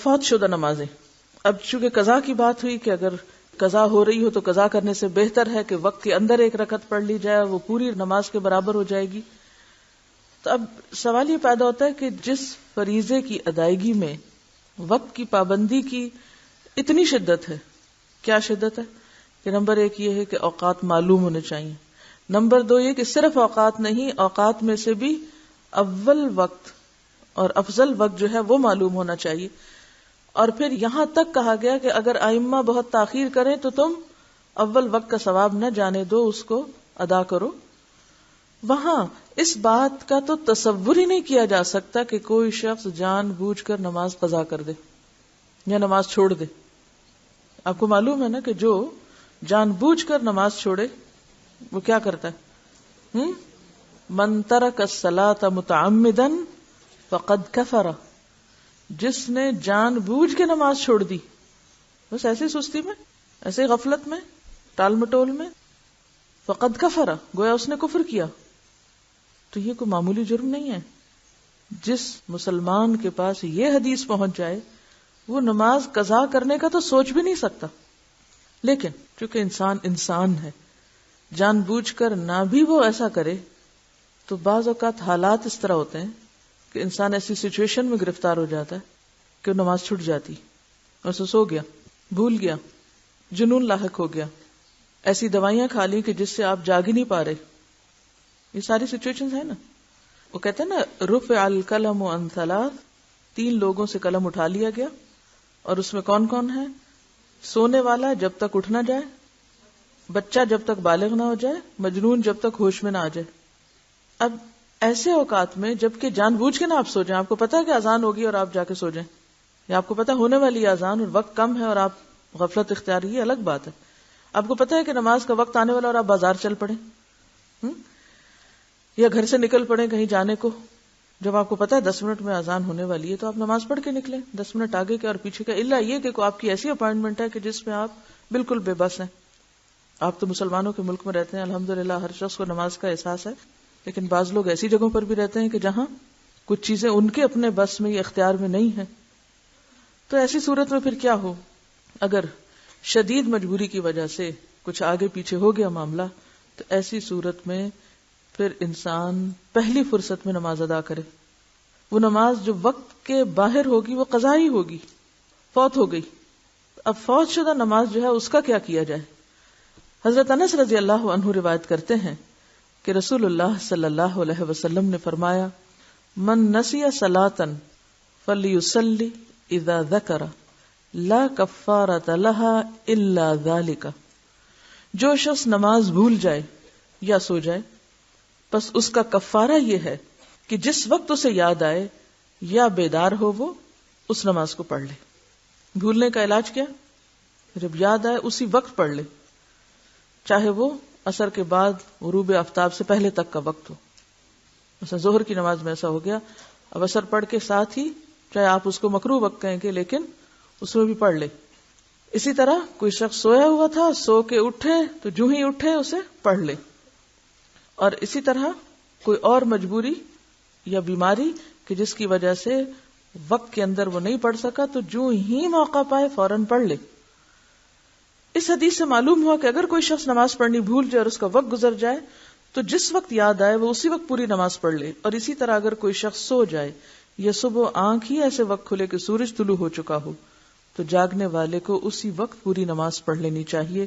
فوت شدہ نمازیں. اب چونکہ قضا کی بات ہوئی کہ اگر قضا ہو رہی ہو تو قضا کرنے سے بہتر ہے کہ وقت کے اندر ایک رکعت پڑھ لی جائے، وہ پوری نماز کے برابر ہو جائے گی. تو اب سوال یہ پیدا ہوتا ہے کہ جس فریضے کی ادائیگی میں وقت کی پابندی کی اتنی شدت ہے، کیا شدت ہے کہ نمبر 1 یہ ہے کہ اوقات معلوم ہونے چاہیے، نمبر 2 یہ کہ صرف اوقات نہیں، اوقات میں سے بھی اول وقت اور افضل وقت جو ہے وہ معلوم ہونا چاہیے. اور پھر یہاں تک کہا گیا کہ اگر ائمہ بہت تاخیر کریں تو تم اول وقت کا ثواب نہ جانے دو، اس کو ادا کرو. وہاں اس بات کا تو تصور ہی نہیں کیا جا سکتا کہ کوئی شخص جان بوجھ کر نماز قضا کر دے یا نماز چھوڑ دے. آپ کو معلوم ہے نا کہ جو جان بوجھ کر نماز چھوڑے وہ کیا کرتا ہے؟ من ترک الصلاۃ متعمدا فقد کفر. جس نے جان بوجھ کے نماز چھوڑ دی، بس ایسے سستی میں، ایسے غفلت میں، ٹال مٹول میں، فقد کفر، گویا اس نے کفر کیا. تو یہ کوئی معمولی جرم نہیں ہے. جس مسلمان کے پاس یہ حدیث پہنچ جائے وہ نماز قضا کرنے کا تو سوچ بھی نہیں سکتا. لیکن چونکہ انسان ہے، جان بوجھ کر نہ بھی وہ ایسا کرے تو بعض اوقات حالات اس طرح ہوتے ہیں کہ انسان ایسی سچویشن میں گرفتار ہو جاتا ہے کہ وہ نماز چھوٹ جاتی، اور سو گیا، بھول گیا، جنون لاحق ہو گیا، ایسی دوائیاں کھا لی کہ جس سے آپ جاگ ہی نہیں پا رہے. یہ ساری سچویشنز ہیں نا. وہ کہتے ہیں نا رفع القلم عن ثلاث، 3 لوگوں سے قلم اٹھا لیا گیا، اور اس میں کون کون ہے؟ سونے والا جب تک اٹھ نہ جائے، بچہ جب تک بالغ نہ ہو جائے، مجنون جب تک ہوش میں نہ آ جائے. اب ایسے اوقات میں جبکہ جان بوجھ کے نہ آپ سو جائیں، آپ کو پتا ہے کہ اذان ہوگی اور آپ جا کے سو جائیں، یا آپ کو پتا ہونے والی اذان اور وقت کم ہے اور آپ غفلت اختیار، یہ الگ بات ہے. آپ کو پتا ہے کہ نماز کا وقت آنے والا اور آپ بازار چل پڑیں، یا گھر سے نکل پڑیں کہیں جانے کو، جب آپ کو پتا ہے 10 منٹ میں اذان ہونے والی ہے تو آپ نماز پڑھ کے نکلیں 10 منٹ آگے کے اور پیچھے کے. الا یہ کہ آپ کی ایسی اپائنٹمنٹ ہے کہ جس میں آپ بالکل بے بس ہیں. آپ تو مسلمانوں کے ملک میں رہتے ہیں، الحمدللہ ہر شخص کو نماز کا احساس ہے، لیکن بعض لوگ ایسی جگہوں پر بھی رہتے ہیں کہ جہاں کچھ چیزیں ان کے اپنے بس میں یا اختیار میں نہیں ہیں. تو ایسی صورت میں پھر کیا ہو؟ اگر شدید مجبوری کی وجہ سے کچھ آگے پیچھے ہو گیا معاملہ، تو ایسی صورت میں پھر انسان پہلی فرصت میں نماز ادا کرے. وہ نماز جو وقت کے باہر ہوگی وہ قضائی ہوگی، فوت ہو گئی. اب فوت شدہ نماز جو ہے اس کا کیا جائے؟ حضرت انس رضی اللہ عنہ روایت کرتے ہیں کہ رسول اللہ صلی اللہ علیہ وسلم نے فرمایا، من نسی صلاۃ فلیصلی اذا ذکر لا کفارۃ لها الا ذلک. جو شخص نماز بھول جائے یا سو جائے، بس اس کا کفارہ یہ ہے کہ جس وقت اسے یاد آئے یا بیدار ہو وہ اس نماز کو پڑھ لے. بھولنے کا علاج کیا؟ جب یاد آئے اسی وقت پڑھ لے، چاہے وہ عصر کے بعد غروب آفتاب سے پہلے تک کا وقت ہو. مثلا ظہر کی نماز میں ایسا ہو گیا، اب عصر پڑھ کے ساتھ ہی، چاہے آپ اس کو مکروہ وقت کہیں گے لیکن اس میں بھی پڑھ لے. اسی طرح کوئی شخص سویا ہوا تھا، سو کے اٹھے تو جو ہی اٹھے اسے پڑھ لے. اور اسی طرح کوئی اور مجبوری یا بیماری کہ جس کی وجہ سے وقت کے اندر وہ نہیں پڑھ سکا، تو جو ہی موقع پائے فوراً پڑھ لے. اس حدیث سے معلوم ہوا کہ اگر کوئی شخص نماز پڑھنی بھول جائے اور اس کا وقت گزر جائے تو جس وقت یاد آئے وہ اسی وقت پوری نماز پڑھ لے. اور اسی طرح اگر کوئی شخص سو جائے یا صبح آنکھ ہی ایسے وقت کھلے کہ سورج طلوع ہو چکا ہو تو جاگنے والے کو اسی وقت پوری نماز پڑھ لینی چاہیے،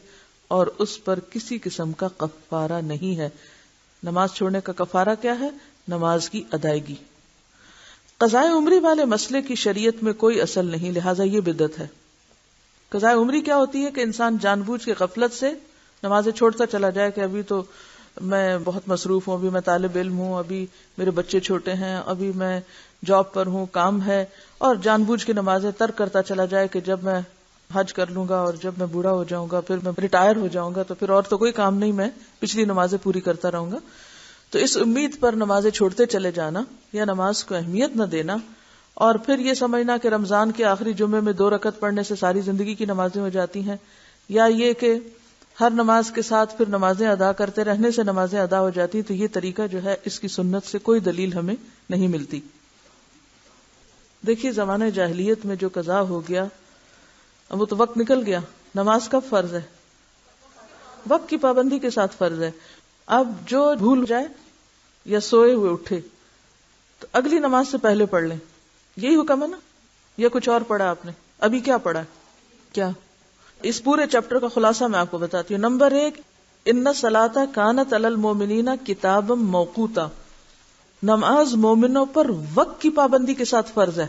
اور اس پر کسی قسم کا کفارہ نہیں ہے. نماز چھوڑنے کا کفارہ کیا ہے؟ نماز کی ادائیگی. قضائے عمری والے مسئلے کی شریعت میں کوئی اصل نہیں، لہٰذا یہ بدعت ہے. قضائے عمری کیا ہوتی ہے کہ انسان جان بوجھ کے غفلت سے نمازیں چھوڑتا چلا جائے کہ ابھی تو میں بہت مصروف ہوں، ابھی میں طالب علم ہوں، ابھی میرے بچے چھوٹے ہیں، ابھی میں جاب پر ہوں، کام ہے، اور جان بوجھ کے نمازیں ترک کرتا چلا جائے کہ جب میں حج کر لوں گا اور جب میں بوڑھا ہو جاؤں گا، پھر میں ریٹائر ہو جاؤں گا تو پھر اور تو کوئی کام نہیں، میں پچھلی نمازیں پوری کرتا رہوں گا. تو اس امید پر نمازیں چھوڑتے چلے جانا یا نماز کو اہمیت نہ دینا، اور پھر یہ سمجھنا کہ رمضان کے آخری جمعے میں 2 رکعت پڑھنے سے ساری زندگی کی نمازیں ہو جاتی ہیں، یا یہ کہ ہر نماز کے ساتھ پھر نمازیں ادا کرتے رہنے سے نمازیں ادا ہو جاتی. تو یہ طریقہ جو ہے اس کی سنت سے کوئی دلیل ہمیں نہیں ملتی. دیکھیے زمانے جاہلیت میں جو قضا ہو گیا، اب وہ تو وقت نکل گیا. نماز کب فرض ہے؟ وقت کی پابندی کے ساتھ فرض ہے. اب جو بھول جائے یا سوئے ہوئے اٹھے تو اگلی نماز سے پہلے پڑھ لیں. یہی حکم ہے نا؟ یا کچھ اور پڑھا آپ نے؟ ابھی کیا پڑھا؟ کیا؟ اس پورے چیپٹر کا خلاصہ میں آپ کو بتاتی ہوں. نمبر 1، ان الصلاۃ کانت علی المؤمنین کتابا موقوتا. نماز مومنوں پر وقت کی پابندی کے ساتھ فرض ہے.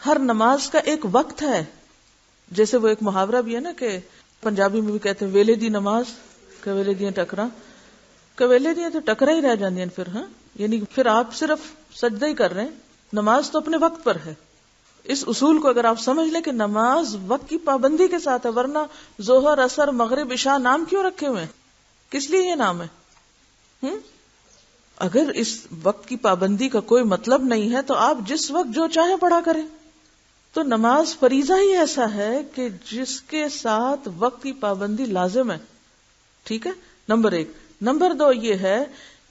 ہر نماز کا ایک وقت ہے. جیسے وہ ایک محاورہ بھی ہے نا کہ پنجابی میں بھی کہتے ہیں ویلے دی نماز کویلے دیاں ٹکرا. کویلے دیاں تو ٹکرا ہی رہ جاندیاں پھر. ہاں یعنی پھر آپ صرف سجدہ ہی کر رہے ہیں، نماز تو اپنے وقت پر ہے. اس اصول کو اگر آپ سمجھ لیں کہ نماز وقت کی پابندی کے ساتھ ہے، ورنہ ظہر عصر مغرب عشاء نام کیوں رکھے ہوئے ہیں؟ کس لیے یہ نام ہے؟ اگر اس وقت کی پابندی کا کوئی مطلب نہیں ہے تو آپ جس وقت جو چاہیں پڑھا کریں. تو نماز فریضہ ہی ایسا ہے کہ جس کے ساتھ وقت کی پابندی لازم ہے. ٹھیک ہے، نمبر 1. نمبر 2 یہ ہے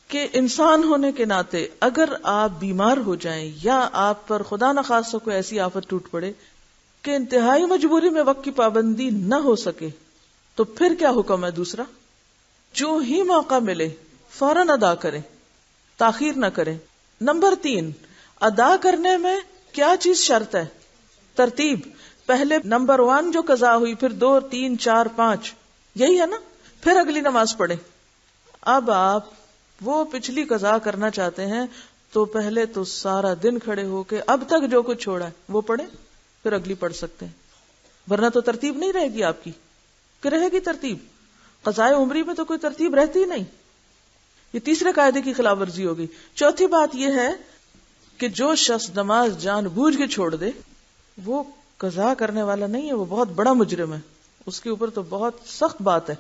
کہ انسان ہونے کے ناطے اگر آپ بیمار ہو جائیں یا آپ پر خدا نخواستہ کوئی ایسی آفت ٹوٹ پڑے کہ انتہائی مجبوری میں وقت کی پابندی نہ ہو سکے تو پھر کیا حکم ہے؟ دوسرا، جو ہی موقع ملے فوراً ادا کریں، تاخیر نہ کریں. نمبر 3، ادا کرنے میں کیا چیز شرط ہے؟ ترتیب. پہلے نمبر 1 جو قضا ہوئی، پھر 2 3 4 5، یہی ہے نا؟ پھر اگلی نماز پڑھیں. اب آپ وہ پچھلی قضا کرنا چاہتے ہیں تو پہلے تو سارا دن کھڑے ہو کے اب تک جو کچھ چھوڑا ہے وہ پڑھیں، پھر اگلی پڑھ سکتے ہیں. ورنہ تو ترتیب نہیں رہے گی آپ کی. کہ رہے گی ترتیب؟ قضائے عمری میں تو کوئی ترتیب رہتی ہی نہیں. یہ تیسرے قاعدے کی خلاف ورزی ہوگی. چوتھی بات یہ ہے کہ جو شخص نماز جان بوجھ کے چھوڑ دے وہ قضا کرنے والا نہیں ہے، وہ بہت بڑا مجرم ہے. اس کے اوپر تو بہت سخت بات ہے،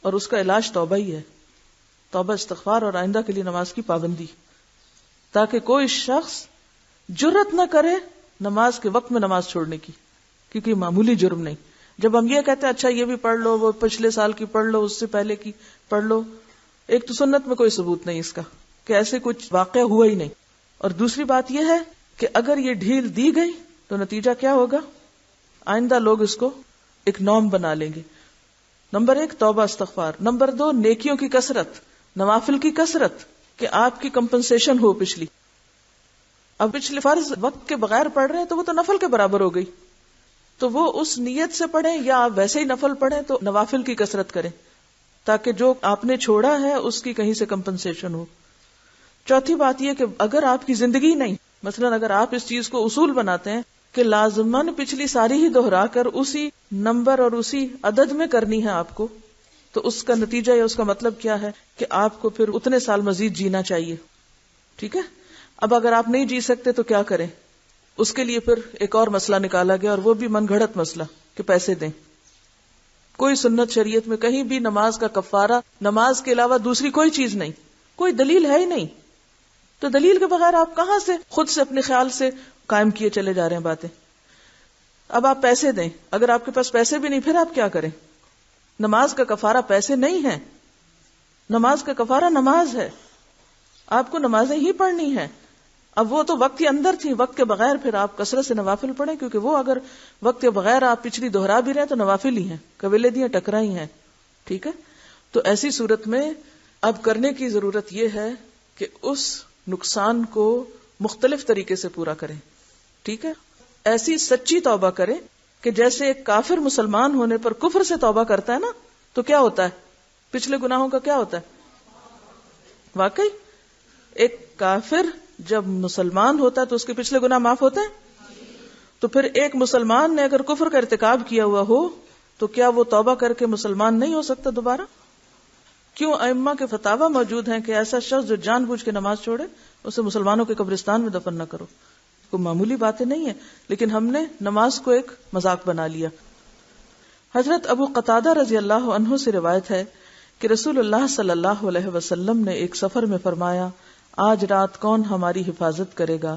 اور اس کا علاج توبہ ہی ہے. توبہ، استغفار اور آئندہ کے لیے نماز کی پابندی، تاکہ کوئی شخص جرت نہ کرے نماز کے وقت میں نماز چھوڑنے کی، کیونکہ معمولی جرم نہیں. جب ہم یہ کہتے ہیں اچھا یہ بھی پڑھ لو، وہ پچھلے سال کی پڑھ لو، اس سے پہلے کی پڑھ لو، ایک تو سنت میں کوئی ثبوت نہیں اس کا کہ ایسے کچھ واقعہ ہوا ہی نہیں. اور دوسری بات یہ ہے کہ اگر یہ ڈھیل دی گئی تو نتیجہ کیا ہوگا؟ آئندہ لوگ اس کو ایک نارم بنا لیں گے. نمبر 1 توبہ استغفار. نمبر 2 نیکیوں کی کثرت، نوافل کی کثرت، کہ آپ کی کمپنسیشن ہو پچھلی. اب پچھلے فرض وقت کے بغیر پڑھ رہے ہیں تو وہ تو نفل کے برابر ہو گئی، تو وہ اس نیت سے پڑھیں یا آپ ویسے ہی نفل پڑھیں تو نوافل کی کثرت کریں تاکہ جو آپ نے چھوڑا ہے اس کی کہیں سے کمپنسیشن ہو. چوتھی بات یہ کہ اگر آپ کی زندگی نہیں، مثلا اگر آپ اس چیز کو اصول بناتے ہیں کہ لازماً پچھلی ساری ہی دہرا کر اسی نمبر اور اسی عدد میں کرنی ہے آپ کو، تو اس کا نتیجہ یا اس کا مطلب کیا ہے کہ آپ کو پھر اتنے سال مزید جینا چاہیے. ٹھیک ہے. اب اگر آپ نہیں جی سکتے تو کیا کریں؟ اس کے لیے پھر ایک اور مسئلہ نکالا گیا، اور وہ بھی من گھڑت مسئلہ کہ پیسے دیں. کوئی سنت شریعت میں کہیں بھی نماز کا کفارہ نماز کے علاوہ دوسری کوئی چیز نہیں، کوئی دلیل ہے ہی نہیں. تو دلیل کے بغیر آپ کہاں سے خود سے اپنے خیال سے قائم کیے چلے جا رہے ہیں باتیں. اب آپ پیسے دیں، اگر آپ کے پاس پیسے بھی نہیں پھر آپ کیا کریں؟ نماز کا کفارہ پیسے نہیں ہے، نماز کا کفارہ نماز ہے. آپ کو نمازیں ہی پڑھنی ہیں. اب وہ تو وقت کے اندر تھی، وقت کے بغیر پھر آپ کثرت سے نوافل پڑھیں، کیونکہ وہ اگر وقت کے بغیر آپ پچھلی دہرا بھی رہے تو نوافل ہی ہیں، قبیلے دیاں ٹکرا ہی ہیں. ٹھیک ہے. تو ایسی صورت میں اب کرنے کی ضرورت یہ ہے کہ اس نقصان کو مختلف طریقے سے پورا کریں. ٹھیک ہے. ایسی سچی توبہ کریں کہ جیسے ایک کافر مسلمان ہونے پر کفر سے توبہ کرتا ہے نا تو کیا ہوتا ہے؟ پچھلے گناہوں کا کیا ہوتا ہے؟ واقعی ایک کافر جب مسلمان ہوتا ہے تو اس کے پچھلے گناہ معاف ہوتے ہیں. تو پھر ایک مسلمان نے اگر کفر کا ارتکاب کیا ہوا ہو تو کیا وہ توبہ کر کے مسلمان نہیں ہو سکتا دوبارہ؟ کیوں ائمہ کے فتاوی موجود ہیں کہ ایسا شخص جو جان بوجھ کے نماز چھوڑے اسے مسلمانوں کے قبرستان میں دفن نہ کرو. کوئی معمولی باتیں نہیں ہیں، لیکن ہم نے نماز کو ایک مذاق بنا لیا. حضرت ابو قتادہ رضی اللہ عنہ سے روایت ہے کہ رسول اللہ صلی اللہ علیہ وسلم نے ایک سفر میں فرمایا، آج رات کون ہماری حفاظت کرے گا،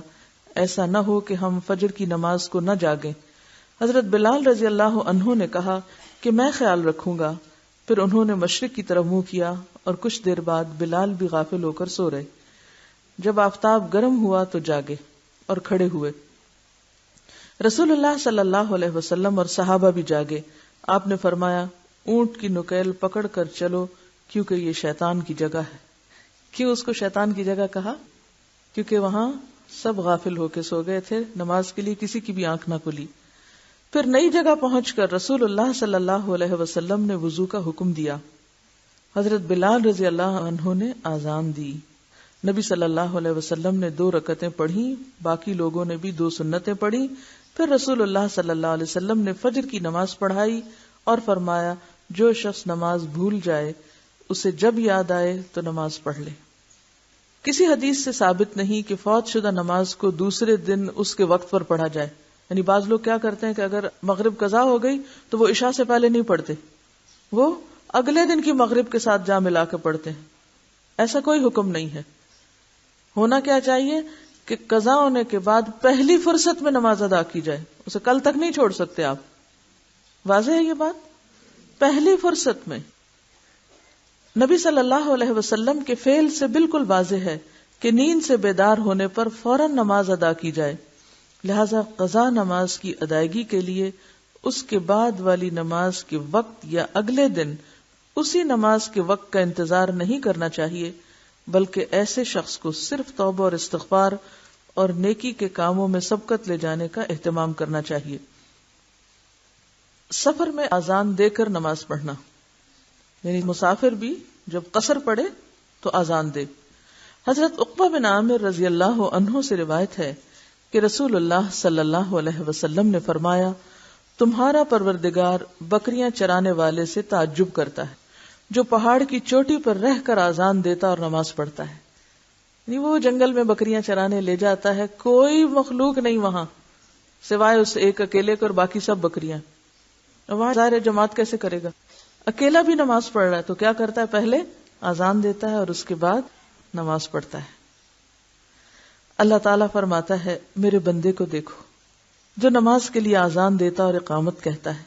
ایسا نہ ہو کہ ہم فجر کی نماز کو نہ جاگیں. حضرت بلال رضی اللہ عنہ نے کہا کہ میں خیال رکھوں گا. پھر انہوں نے مشرق کی طرف منہ کیا اور کچھ دیر بعد بلال بھی غافل ہو کر سو رہے. جب آفتاب گرم ہوا تو جاگے اور کھڑے ہوئے. رسول اللہ صلی اللہ علیہ وسلم اور صحابہ بھی جاگے. آپ نے فرمایا اونٹ کی نکیل پکڑ کر چلو کیونکہ یہ شیطان کی جگہ ہے. کیوں اس کو شیطان کی جگہ کہا؟ کیونکہ وہاں سب غافل ہو کے سو گئے تھے، نماز کے لیے کسی کی بھی آنکھ نہ کھلی. پھر نئی جگہ پہنچ کر رسول اللہ صلی اللہ علیہ وسلم نے وضو کا حکم دیا. حضرت بلال رضی اللہ عنہ نے آذان دی. نبی صلی اللہ علیہ وسلم نے 2 رکعتیں پڑھی، باقی لوگوں نے بھی 2 سنتیں پڑھی. پھر رسول اللہ صلی اللہ علیہ وسلم نے فجر کی نماز پڑھائی اور فرمایا جو شخص نماز بھول جائے اسے جب یاد آئے تو نماز پڑھ لے. کسی حدیث سے ثابت نہیں کہ فوت شدہ نماز کو دوسرے دن اس کے وقت پر پڑھا جائے. یعنی بعض لوگ کیا کرتے ہیں کہ اگر مغرب قضا ہو گئی تو وہ عشاء سے پہلے نہیں پڑھتے، وہ اگلے دن کی مغرب کے ساتھ جا ملا کے پڑھتے ہیں. ایسا کوئی حکم نہیں ہے. ہونا کیا چاہیے کہ قضا ہونے کے بعد پہلی فرصت میں نماز ادا کی جائے، اسے کل تک نہیں چھوڑ سکتے آپ. واضح ہے یہ بات؟ پہلی فرصت میں. نبی صلی اللہ علیہ وسلم کے فعل سے بالکل واضح ہے کہ نیند سے بیدار ہونے پر فوراً نماز ادا کی جائے. لہذا قضا نماز کی ادائیگی کے لیے اس کے بعد والی نماز کے وقت یا اگلے دن اسی نماز کے وقت کا انتظار نہیں کرنا چاہیے، بلکہ ایسے شخص کو صرف توبہ اور استغفار اور نیکی کے کاموں میں سبقت لے جانے کا اہتمام کرنا چاہیے. سفر میں اذان دے کر نماز پڑھنا، یعنی مسافر بھی جب قصر پڑے تو اذان دے. حضرت عقبہ بن عامر رضی اللہ عنہ سے روایت ہے کہ رسول اللہ صلی اللہ علیہ وسلم نے فرمایا تمہارا پروردگار بکریاں چرانے والے سے تعجب کرتا ہے جو پہاڑ کی چوٹی پر رہ کر اذان دیتا اور نماز پڑھتا ہے. یعنی وہ جنگل میں بکریاں چرانے لے جاتا ہے، کوئی مخلوق نہیں وہاں سوائے اس ایک اکیلے کو اور باقی سب بکریاں. وہاں ظاہر جماعت کیسے کرے گا؟ اکیلا بھی نماز پڑھ رہا ہے تو کیا کرتا ہے؟ پہلے اذان دیتا ہے اور اس کے بعد نماز پڑھتا ہے. اللہ تعالیٰ فرماتا ہے میرے بندے کو دیکھو جو نماز کے لیے اذان دیتا اور اقامت کہتا ہے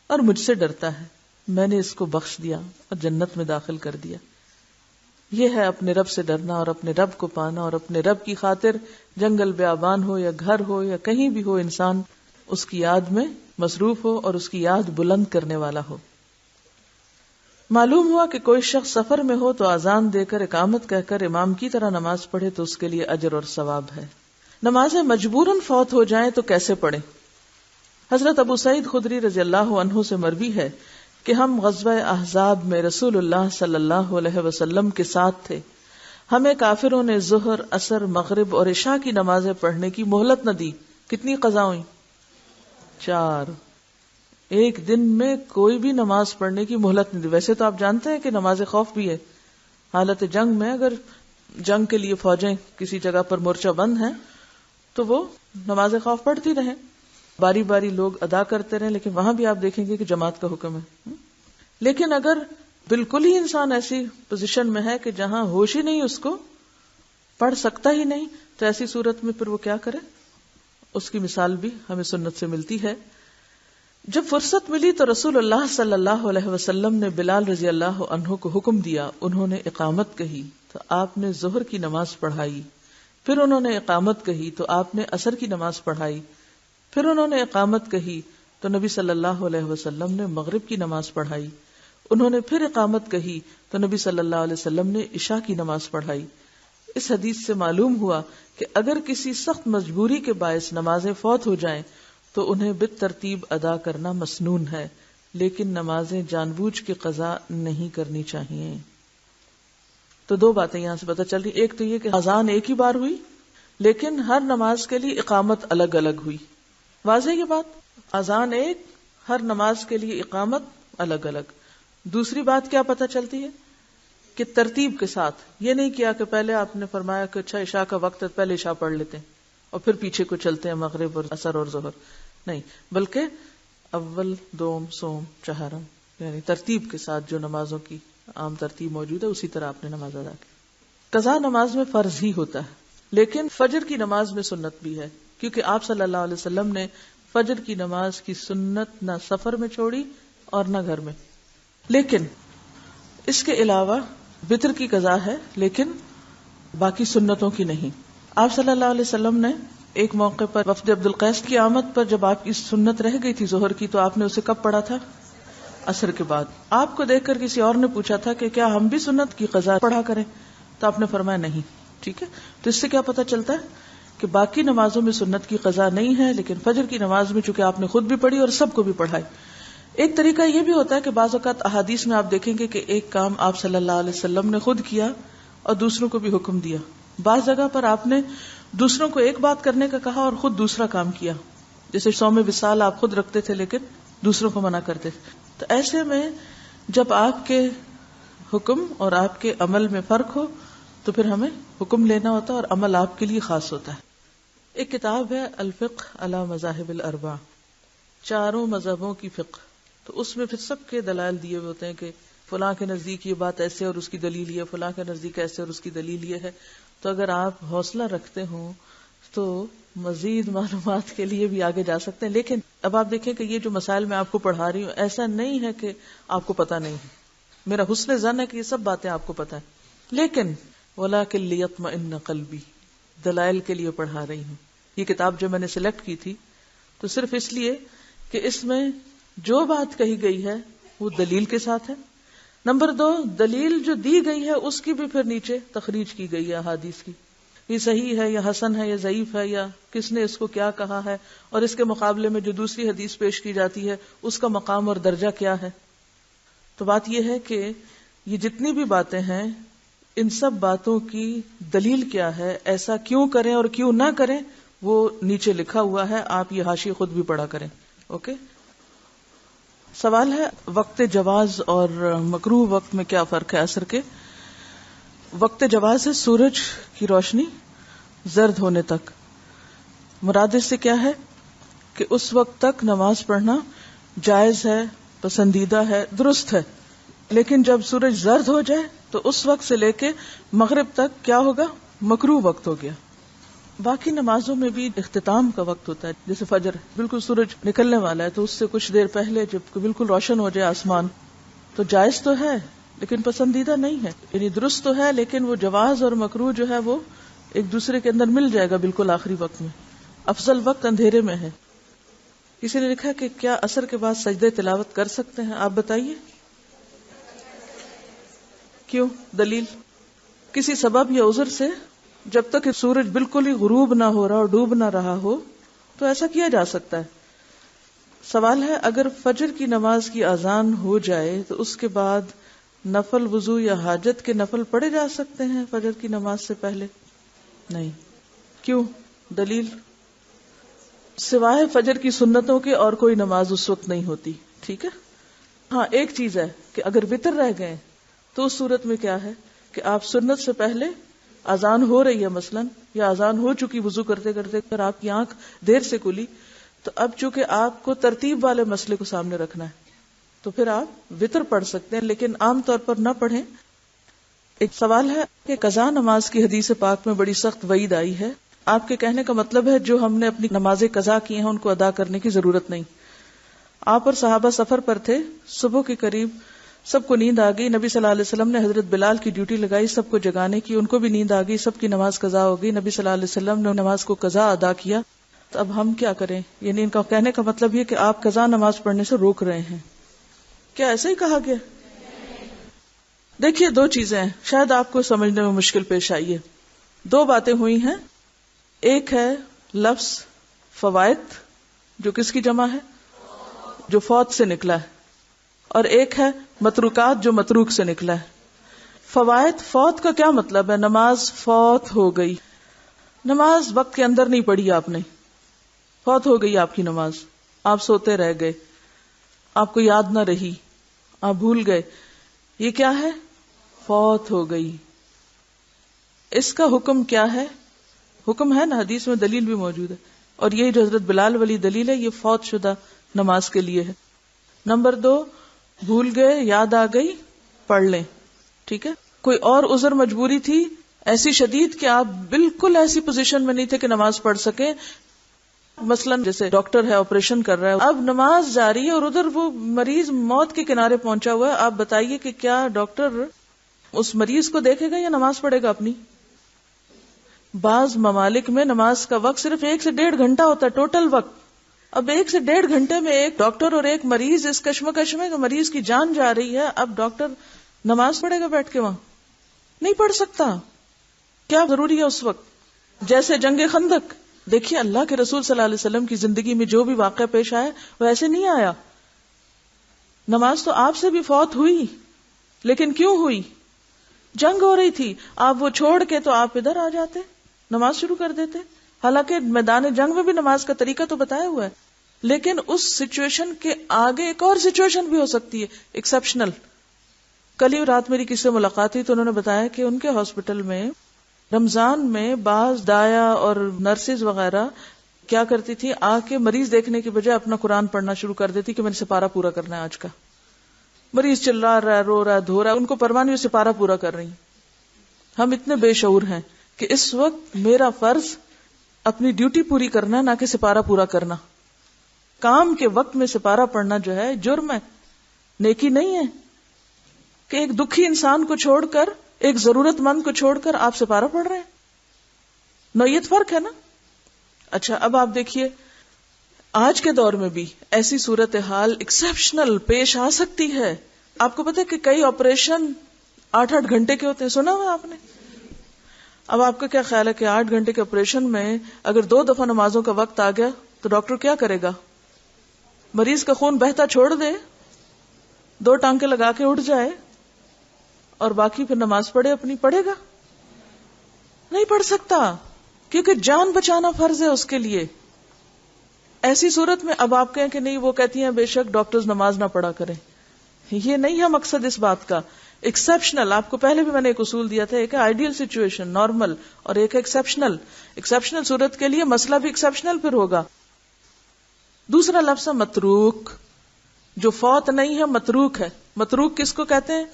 اور مجھ سے ڈرتا ہے، میں نے اس کو بخش دیا اور جنت میں داخل کر دیا. یہ ہے اپنے رب سے ڈرنا اور اپنے رب کو پانا، اور اپنے رب کی خاطر جنگل بیابان ہو یا گھر ہو یا کہیں بھی ہو انسان اس کی یاد میں مصروف ہو اور اس کی یاد بلند کرنے والا ہو. معلوم ہوا کہ کوئی شخص سفر میں ہو تو اذان دے کر اقامت کہہ کر امام کی طرح نماز پڑھے تو اس کے لیے اجر اور ثواب ہے. نمازیں مجبوراً فوت ہو جائیں تو کیسے پڑھیں؟ حضرت ابو سعید خدری رضی اللہ عنہ سے مروی ہے کہ ہم غزوہ احزاب میں رسول اللہ صلی اللہ علیہ وسلم کے ساتھ تھے. ہمیں کافروں نے ظہر، عصر، مغرب اور عشاء کی نمازیں پڑھنے کی مہلت نہ دی. کتنی قضا ہوئی؟ 4. ایک دن میں کوئی بھی نماز پڑھنے کی مہلت نہیں دی. ویسے تو آپ جانتے ہیں کہ نماز خوف بھی ہے. حالت جنگ میں اگر جنگ کے لیے فوجیں کسی جگہ پر مورچہ بند ہیں تو وہ نماز خوف پڑھتی رہیں، باری باری لوگ ادا کرتے رہیں، لیکن وہاں بھی آپ دیکھیں گے کہ جماعت کا حکم ہے. لیکن اگر بالکل ہی انسان ایسی پوزیشن میں ہے کہ جہاں ہوش ہی نہیں، اس کو پڑھ سکتا ہی نہیں، تو ایسی صورت میں پھر وہ کیا کرے؟ اس کی مثال بھی ہمیں سنت سے ملتی ہے. جب فرصت ملی تو رسول اللہ صلی اللہ علیہ وسلم نے بلال رضی اللہ عنہ کو حکم دیا. انہوں نے اقامت کہی تو آپ نے ظہر کی نماز پڑھائی. پھر انہوں نے اقامت کہی تو آپ نے عصر کی نماز پڑھائی. پھر انہوں نے اقامت کہی تو نبی صلی اللہ علیہ وسلم نے مغرب کی نماز پڑھائی. انہوں نے پھر اقامت کہی تو نبی صلی اللہ علیہ وسلم نے عشاء کی نماز پڑھائی. اس حدیث سے معلوم ہوا کہ اگر کسی سخت مجبوری کے باعث نمازیں فوت ہو جائیں تو انہیں بالترتیب ادا کرنا مسنون ہے، لیکن نمازیں جان بوجھ کے قضا نہیں کرنی چاہیے. تو 2 باتیں یہاں سے پتہ چل رہی. ایک تو یہ کہ اذان ایک ہی بار ہوئی لیکن ہر نماز کے لیے اقامت الگ الگ ہوئی. واضح یہ بات؟ اذان ایک، ہر نماز کے لیے اقامت الگ الگ. دوسری بات کیا پتہ چلتی ہے کہ ترتیب کے ساتھ یہ نہیں کیا کہ پہلے آپ نے فرمایا کہ اچھا عشاء کا وقت ہے پہلے عشاء پڑھ لیتے ہیں اور پھر پیچھے کو چلتے ہیں مغرب اور عصر اور ظہر، نہیں، بلکہ اول، دوم، سوم، چہارم، یعنی ترتیب کے ساتھ جو نمازوں کی عام ترتیب موجود ہے اسی طرح آپ نے نماز ادا کی. قضا نماز میں فرض ہی ہوتا ہے، لیکن فجر کی نماز میں سنت بھی ہے، کیونکہ آپ صلی اللہ علیہ وسلم نے فجر کی نماز کی سنت نہ سفر میں چھوڑی اور نہ گھر میں. لیکن اس کے علاوہ وتر کی قضا ہے لیکن باقی سنتوں کی نہیں. آپ صلی اللہ علیہ وسلم نے ایک موقع پر وفد عبد القیس کی آمد پر جب آپ کی سنت رہ گئی تھی ظہر کی تو آپ نے اسے کب پڑھا تھا؟ عصر کے بعد. آپ کو دیکھ کر کسی اور نے پوچھا تھا کہ کیا ہم بھی سنت کی قضا پڑھا کریں؟ تو آپ نے فرمایا نہیں. ٹھیک ہے, تو اس سے کیا پتہ چلتا ہے کہ باقی نمازوں میں سنت کی قضا نہیں ہے, لیکن فجر کی نماز میں چونکہ آپ نے خود بھی پڑھی اور سب کو بھی پڑھائی. ایک طریقہ یہ بھی ہوتا ہے کہ بعض اوقات احادیث میں آپ دیکھیں گے کہ ایک کام آپ صلی اللہ علیہ وسلم نے خود کیا اور دوسروں کو بھی حکم دیا. بعض جگہ پر آپ نے دوسروں کو ایک بات کرنے کا کہا اور خود دوسرا کام کیا, جیسے صوم وصال آپ خود رکھتے تھے لیکن دوسروں کو منع کرتے تھے. تو ایسے میں جب آپ کے حکم اور آپ کے عمل میں فرق ہو تو پھر ہمیں حکم لینا ہوتا ہے اور عمل آپ کے لیے خاص ہوتا ہے. ایک کتاب ہے الفقہ علی مذاہب الاربع, چاروں مذہبوں کی فقہ. تو اس میں پھر سب کے دلائل دیے ہوئے ہوتے ہیں کہ فلاں کے نزدیک یہ بات ایسے اور اس کی دلیل یہ, فلاں کے نزدیک ایسے اور اس کی دلیل یہ ہے. تو اگر آپ حوصلہ رکھتے ہوں تو مزید معلومات کے لیے بھی آگے جا سکتے ہیں. لیکن اب آپ دیکھیں کہ یہ جو مسائل میں آپ کو پڑھا رہی ہوں ایسا نہیں ہے کہ آپ کو پتہ نہیں ہے. میرا حسن ظن ہے کہ یہ سب باتیں آپ کو پتہ ہے, لیکن وَلَٰكِن لِيَطْمَئِنَّ قَلْبِي, دلائل کے لیے پڑھا رہی ہوں. یہ کتاب جو میں نے سلیکٹ کی تھی تو صرف اس لیے کہ اس میں جو بات کہی گئی ہے وہ دلیل کے ساتھ ہے. نمبر 2, دلیل جو دی گئی ہے اس کی بھی پھر نیچے تخریج کی گئی ہے احادیث کی, یہ صحیح ہے یا حسن ہے یا ضعیف ہے یا کس نے اس کو کیا کہا ہے, اور اس کے مقابلے میں جو دوسری حدیث پیش کی جاتی ہے اس کا مقام اور درجہ کیا ہے. تو بات یہ ہے کہ یہ جتنی بھی باتیں ہیں ان سب باتوں کی دلیل کیا ہے, ایسا کیوں کریں اور کیوں نہ کریں, وہ نیچے لکھا ہوا ہے. آپ یہ حاشیے خود بھی پڑھا کریں. اوکے. سوال ہے وقت جواز اور مکروہ وقت میں کیا فرق ہے عصر کے؟ وقت جواز ہے سورج کی روشنی زرد ہونے تک. مراد اس سے کیا ہے کہ اس وقت تک نماز پڑھنا جائز ہے, پسندیدہ ہے, درست ہے. لیکن جب سورج زرد ہو جائے تو اس وقت سے لے کے مغرب تک کیا ہوگا؟ مکروہ وقت ہو گیا. باقی نمازوں میں بھی اختتام کا وقت ہوتا ہے, جیسے فجر بالکل سورج نکلنے والا ہے تو اس سے کچھ دیر پہلے جب بالکل روشن ہو جائے آسمان, تو جائز تو ہے لیکن پسندیدہ نہیں ہے. یعنی درست تو ہے لیکن وہ جواز اور مکروہ جو ہے وہ ایک دوسرے کے اندر مل جائے گا بالکل آخری وقت میں. افضل وقت اندھیرے میں ہے. کسی نے لکھا کہ کیا عصر کے بعد سجدے تلاوت کر سکتے ہیں؟ آپ بتائیے. کیوں؟ دلیل؟ کسی سبب یا عذر سے جب تک کہ سورج بالکل ہی غروب نہ ہو رہا اور ڈوب نہ رہا ہو تو ایسا کیا جا سکتا ہے. سوال ہے اگر فجر کی نماز کی اذان ہو جائے تو اس کے بعد نفل وضو یا حاجت کے نفل پڑھے جا سکتے ہیں فجر کی نماز سے پہلے؟ نہیں. کیوں؟ دلیل؟ سوائے فجر کی سنتوں کے اور کوئی نماز اس وقت نہیں ہوتی. ٹھیک ہے. ہاں ایک چیز ہے کہ اگر وتر رہ گئے تو اس صورت میں کیا ہے کہ آپ سنت سے پہلے اذان ہو رہی ہے مثلا, یا اذان ہو چکی وضو کرتے کرتے اگر آپ کی آنکھ دیر سے کھلی تو اب چونکہ آپ کو ترتیب والے مسئلے کو سامنے رکھنا ہے تو پھر آپ وتر پڑھ سکتے ہیں, لیکن عام طور پر نہ پڑھیں. ایک سوال ہے کہ قضا نماز کی حدیث پاک میں بڑی سخت وعید آئی ہے. آپ کے کہنے کا مطلب ہے جو ہم نے اپنی نمازیں قضا کی ہیں ان کو ادا کرنے کی ضرورت نہیں. آپ اور صحابہ سفر پر تھے, صبح کے قریب سب کو نیند آ گئی. نبی صلی اللہ علیہ وسلم نے حضرت بلال کی ڈیوٹی لگائی سب کو جگانے کی, ان کو بھی نیند آ گئی, سب کی نماز قضا ہو گئی. نبی صلی اللہ علیہ وسلم نے نماز کو قضا ادا کیا. تو اب ہم کیا کریں؟ یعنی ان کا کہنے کا مطلب یہ کہ آپ قضا نماز پڑھنے سے روک رہے ہیں. کیا ایسا ہی کہا گیا؟ دیکھیے دو چیزیں ہیں, شاید آپ کو سمجھنے میں مشکل پیش آئی ہے. دو باتیں ہوئی ہیں. ایک ہے لفظ فوائد جو کس کی جمع ہے؟ جو فوت سے نکلا ہے, اور ایک ہے متروکات جو متروک سے نکلا ہے. فوائد, فوت کا کیا مطلب ہے؟ نماز فوت ہو گئی, نماز وقت کے اندر نہیں پڑھی آپ نے, فوت ہو گئی آپ کی نماز, آپ سوتے رہ گئے, آپ کو یاد نہ رہی, آپ بھول گئے, یہ کیا ہے؟ فوت ہو گئی. اس کا حکم کیا ہے؟ حکم ہے نا, حدیث میں دلیل بھی موجود ہے, اور یہ جو حضرت بلال والی دلیل ہے یہ فوت شدہ نماز کے لیے ہے. نمبر 2, بھول گئے, یاد آ گئی, پڑھ لیں. ٹھیک ہے. کوئی اور عذر مجبوری تھی ایسی شدید کہ آپ بالکل ایسی پوزیشن میں نہیں تھے کہ نماز پڑھ سکیں, مثلا جیسے ڈاکٹر ہے آپریشن کر رہا ہے, اب نماز جاری ہے اور ادھر وہ مریض موت کے کنارے پہنچا ہوا ہے, آپ بتائیے کہ کیا ڈاکٹر اس مریض کو دیکھے گا یا نماز پڑھے گا اپنی؟ بعض ممالک میں نماز کا وقت صرف 1 سے 1.5 گھنٹہ ہوتا ہے ٹوٹل وقت. اب 1 سے 1.5 گھنٹے میں ایک ڈاکٹر اور ایک مریض اس کشمکش میں کہ مریض کی جان جا رہی ہے، اب ڈاکٹر نماز پڑھے گا بیٹھ کے؟ وہاں نہیں پڑھ سکتا. کیا ضروری ہے اس وقت؟ جیسے جنگ خندق، دیکھیے اللہ کے رسول صلی اللہ علیہ وسلم کی زندگی میں جو بھی واقعہ پیش آیا وہ ایسے نہیں آیا. نماز تو آپ سے بھی فوت ہوئی، لیکن کیوں ہوئی؟ جنگ ہو رہی تھی. آپ وہ چھوڑ کے تو آپ ادھر آ جاتے، نماز شروع کر دیتے. حالانکہ میدان جنگ میں بھی نماز کا طریقہ تو بتایا ہوا ہے، لیکن اس سچویشن کے آگے ایک اور سچویشن بھی ہو سکتی ہے ایکسپشنل. کل ہی رات میری کسی سے ملاقات ہوئی تو انہوں نے بتایا کہ ان کے ہاسپٹل میں رمضان میں بعض دایا اور نرسز وغیرہ کیا کرتی تھی، آ کے مریض دیکھنے کی بجائے اپنا قرآن پڑھنا شروع کر دیتی کہ میں نے سپارہ پورا کرنا ہے آج کا. مریض چلا رہا ہے، رو رہا ہے، دھو رہا ہے، ان کو پرواہ نہیں، سپارہ پورا کر رہی. ہم اتنے بے شعور ہیں کہ اس وقت میرا فرض اپنی ڈیوٹی پوری کرنا، نہ کہ سپارہ پورا کرنا. کام کے وقت میں سپارہ پڑھنا جو ہے جرم ہے، نیکی نہیں ہے. کہ ایک دکھی انسان کو چھوڑ کر، ایک ضرورت مند کو چھوڑ کر آپ سپارہ پڑھ رہے ہیں، نوعیت فرق ہے نا. اچھا اب آپ دیکھیے آج کے دور میں بھی ایسی صورتحال ایکسپشنل پیش آ سکتی ہے. آپ کو پتہ ہے کہ کئی آپریشن 8-8 گھنٹے کے ہوتے ہیں، سنا ہوا آپ نے؟ اب آپ کا کیا خیال ہے کہ 8 گھنٹے کے آپریشن میں اگر 2 دفعہ نمازوں کا وقت آ گیا تو ڈاکٹر کیا کرے گا؟ مریض کا خون بہتا چھوڑ دے، 2 ٹانکے لگا کے اٹھ جائے اور باقی پھر نماز پڑھے اپنی؟ پڑھے گا؟ نہیں پڑھ سکتا، کیونکہ جان بچانا فرض ہے اس کے لیے. ایسی صورت میں اب آپ کہیں کہ نہیں، وہ کہتی ہیں بے شک ڈاکٹرز نماز نہ پڑھا کریں. یہ نہیں ہے مقصد اس بات کا. ایکسپشنل، آپ کو پہلے بھی میں نے ایک اصول دیا تھا، ایک ہے آئیڈیل سچویشن نارمل، اور ایک ہے ایکسپشنل. ایکسپشنل صورت کے لیے مسئلہ بھی ایکسپشنل پھر ہوگا. دوسرا لفظ ہے متروک، جو فوت نہیں ہے، متروک ہے. متروک کس کو کہتے ہیں؟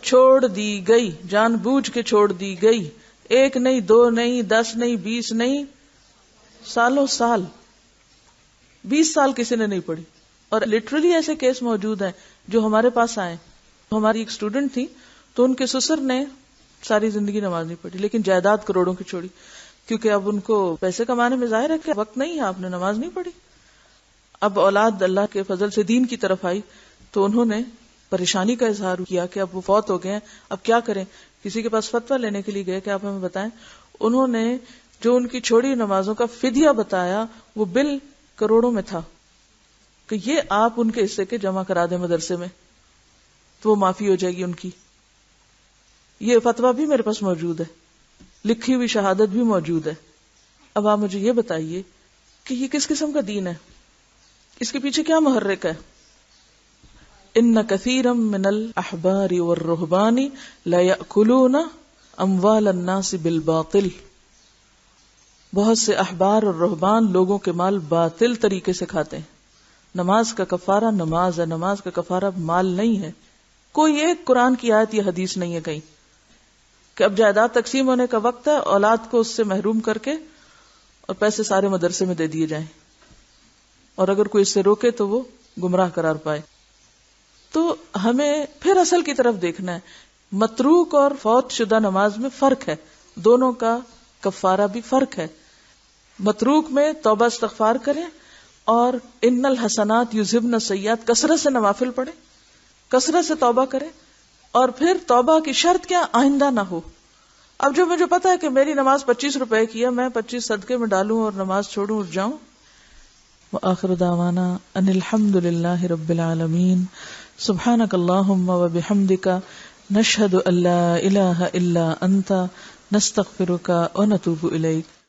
چھوڑ دی گئی، جان بوجھ کے چھوڑ دی گئی. 1 نہیں، 2 نہیں، 10 نہیں، 20 نہیں، سالوں سال، 20 سال کسی نے نہیں پڑھی. اور لٹرلی ایسے کیس موجود ہیں جو ہمارے پاس آئے. ہماری ایک اسٹوڈنٹ تھی تو ان کے سسر نے ساری زندگی نماز نہیں پڑھی، لیکن جائیداد کروڑوں کی چھوڑی، کیونکہ اب ان کو پیسے کمانے میں ظاہر ہے کہ وقت نہیں ہے، آپ نے نماز نہیں پڑھی. اب اولاد اللہ کے فضل سے دین کی طرف آئی تو انہوں نے پریشانی کا اظہار کیا کہ اب وہ فوت ہو گئے ہیں، اب کیا کریں. کسی کے پاس فتویٰ لینے کے لیے گئے کہ آپ ہمیں بتائیں. انہوں نے جو ان کی چھوڑی نمازوں کا فدیہ بتایا وہ بل کروڑوں میں تھا، کہ یہ آپ ان کے حصے کے جمع کرا دیں مدرسے میں تو وہ معافی ہو جائے گی ان کی. یہ فتویٰ بھی میرے پاس موجود ہے، لکھی ہوئی شہادت بھی موجود ہے. اب آپ مجھے یہ بتائیے کہ یہ کس قسم کا دین ہے؟ اس کے پیچھے کیا محرک ہے؟ ان کثیرا من الاحبار والرہبان لیأکلون اموال الناس بالباطل. بہت سے احبار اور رہبان لوگوں کے مال باطل طریقے سے کھاتے ہیں. نماز کا کفارہ نماز ہے، نماز کا کفارہ مال نہیں ہے. کوئی ایک قرآن کی آیت یا حدیث نہیں ہے کہیں کہ اب جائیداد تقسیم ہونے کا وقت ہے، اولاد کو اس سے محروم کر کے اور پیسے سارے مدرسے میں دے دیے جائیں، اور اگر کوئی اس سے روکے تو وہ گمراہ قرار پائے. تو ہمیں پھر اصل کی طرف دیکھنا ہے. متروک اور فوت شدہ نماز میں فرق ہے، دونوں کا کفارہ بھی فرق ہے. متروک میں توبہ استغفار کریں، اور ان الحسنات یذہبن السیئات، کثرت سے نوافل پڑھیں، کثرت سے توبہ کریں. اور پھر توبہ کی شرط کیا؟ آئندہ نہ ہو. اب جو مجھے پتا ہے کہ میری نماز 25 روپے کی ہے، میں 25 صدقے میں ڈالوں اور نماز چھوڑوں اور جاؤں. وآخر دعوانا ان الحمد للہ رب العالمین. سبحانک اللہم وبحمدک، نشہد ان لا الہ الا انت، نستغفرک ونتوب الیک.